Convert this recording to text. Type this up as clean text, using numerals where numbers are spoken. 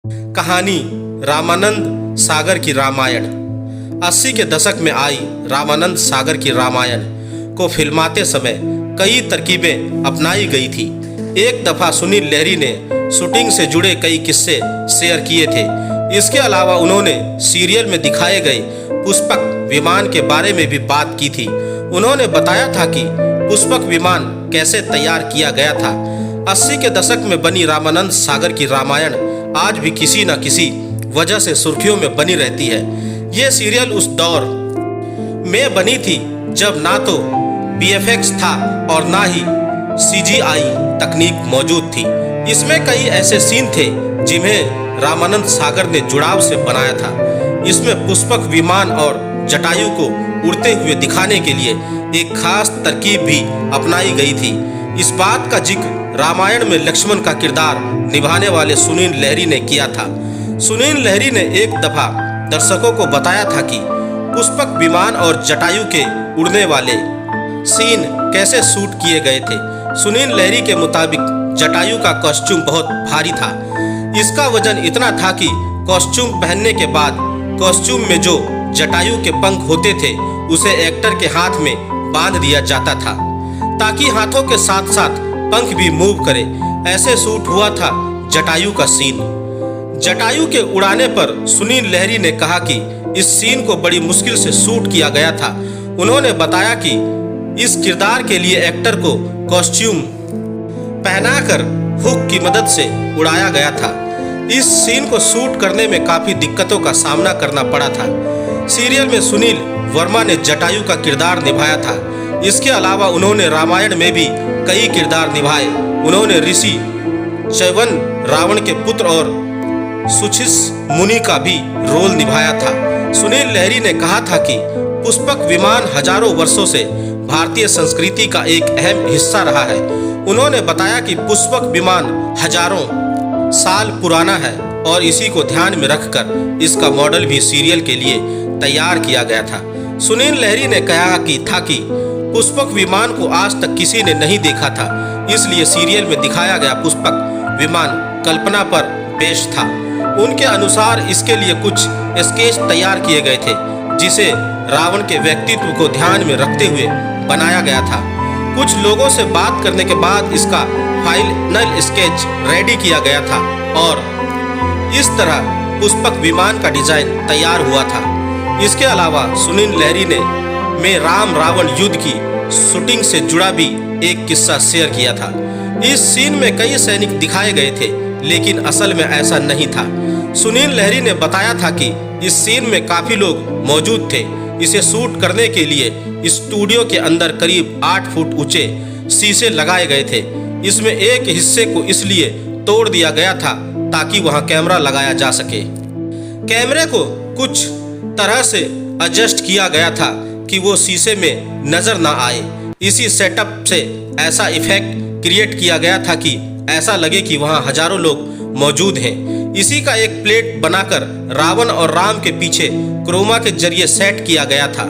कहानी रामानंद सागर की रामायण। 80 के दशक में आई रामानंद सागर की रामायण को फिल्माते समय कई तरकीबें अपनाई गई थी। एक दफ़ा सुनील लहरी ने शूटिंग से जुड़े कई किस्से शेयर किए थे। इसके अलावा उन्होंने सीरियल में दिखाए गए पुष्पक विमान के बारे में भी बात की थी। उन्होंने बताया था कि पुष्पक विमान कैसे तैयार किया गया था। 80 के दशक में बनी रामानंद सागर की रामायण आज भी किसी न किसी वजह से सुर्खियों में बनी रहती है। ये सीरियल उस दौर में बनी थी जब ना तो VFX था और ना ही CGI तकनीक मौजूद थी। इसमें कई ऐसे सीन थे जिन्हें रामानंद सागर ने जुड़ाव से बनाया था। इसमें पुष्पक विमान और जटायु को उड़ते हुए दिखाने के लिए एक खास तरकीब भी अपनाई गई थी। इस बात का जिक्र रामायण में लक्ष्मण का किरदार निभाने वाले सुनील लहरी ने किया था। सुनील लहरी ने एक दफा दर्शकों को बताया था कि पुष्पक विमान और जटायु के उड़ने वाले सीन कैसे शूट किए गए थे। सुनील लहरी के मुताबिक जटायु का कॉस्ट्यूम बहुत भारी था। इसका वजन इतना था कि कॉस्ट्यूम पहनने के बाद कॉस्ट्यूम में जो जटायु के पंख होते थे उसे एक्टर के हाथ में बांध दिया जाता था ताकि हाथों के साथ साथ पंख भी मूव करे। ऐसे शूट हुआ था जटायु का सीन। जटायु के उड़ाने पर सुनील लहरी ने कहा कि इस सीन को बड़ी मुश्किल से शूट किया गया था। उन्होंने बताया कि इस किरदार के लिए एक्टर को कॉस्ट्यूम पहनाकर हुक की मदद से उड़ाया गया था। इस सीन को शूट करने में काफ़ी दिक्कतों का सामना करना पड़ा था। सीरियल में सुनील वर्मा ने जटायु का किरदार निभाया था। इसके अलावा उन्होंने रामायण में भी कई किरदार निभाए। उन्होंने ऋषि च्यवन रावण के पुत्र और सुशिष मुनि का भी रोल निभाया था। सुनील लहरी ने कहा था कि पुष्पक विमान हजारों वर्षों से भारतीय संस्कृति का एक अहम हिस्सा रहा है। उन्होंने बताया कि पुष्पक विमान हजारों साल पुराना है और इसी को ध्यान में रखकर इसका मॉडल भी सीरियल के लिए तैयार किया गया था। सुनील लहरी ने कहा कि पुष्पक विमान को आज तक किसी ने नहीं देखा था, इसलिए सीरियल में दिखाया गया पुष्पक विमान कल्पना पर पेश था। उनके अनुसार इसके लिए कुछ स्केच तैयार किए गए थे जिसे रावण के व्यक्तित्व को ध्यान में रखते हुए बनाया गया था। कुछ लोगों से बात करने के बाद इसका फाइनल स्केच रेडी किया गया था और इस तरह पुष्पक विमान का डिजाइन तैयार हुआ था। इसके अलावा सुनील लहरी ने राम रावण युद्ध की शूटिंग से जुड़ा भी एक किस्सा शेयर किया था। इस सीन में कई सैनिक दिखाए गए थे लेकिन असल में ऐसा नहीं था। सुनील लहरी ने बताया था कि इस सीन में काफ़ी लोग मौजूद थे। इसे शूट करने के लिए स्टूडियो के अंदर करीब 8 फुट ऊंचे शीशे लगाए गए थे। इसमें एक हिस्से को इसलिए तोड़ दिया गया था ताकि वहां कैमरा लगाया जा सके। कैमरे को कुछ तरह से एडजस्ट किया गया था कि वो शीशे में नजर ना आए। इसी सेटअप से ऐसा इफेक्ट क्रिएट किया गया था कि ऐसा लगे कि वहां हजारों लोग मौजूद हैं। इसी का एक प्लेट बनाकर रावण और राम के पीछे क्रोमा के जरिए सेट किया गया था।